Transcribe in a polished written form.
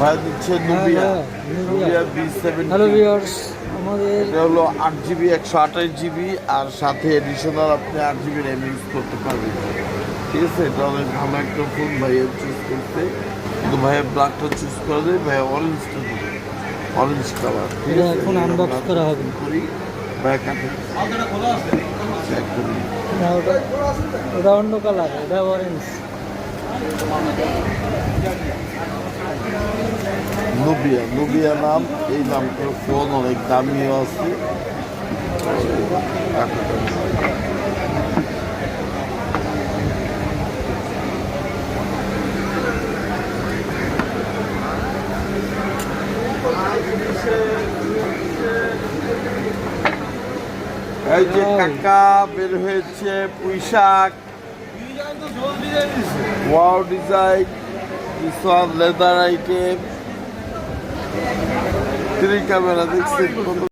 ভাই দিচ্ছে Nubia, Nubia B7। Hello viewers, আমাদের এটা হলো 8 GB 128 GB, আর সাথে এডিশনাল আপনি 8 GB RAM ইউজ করতে পারবেন। ঠিক আছে, এটা অনেক ভালো একটা ফোন ভাইয়া চুজ করতে, কিন্তু ভাইয়া ব্ল্যাকটা চুজ করে দেয়, ভাইয়া অরেঞ্জটা দেবে, অরেঞ্জ কালার। ঠিক এটা আছে, এখন আনবক্স করা হবে। করি ভাইয়া কাটে চেক করি। না, ওটা অন্য কালার, এটা অরেঞ্জ। নুবিয়া, নুবিয়া নাম, এই নামটার ফোন অনেক দামিও আছে। এই যে কাকা বের হয়েছে পুঁইশাক, wow design, leather item, 3 camera দেখছেন কত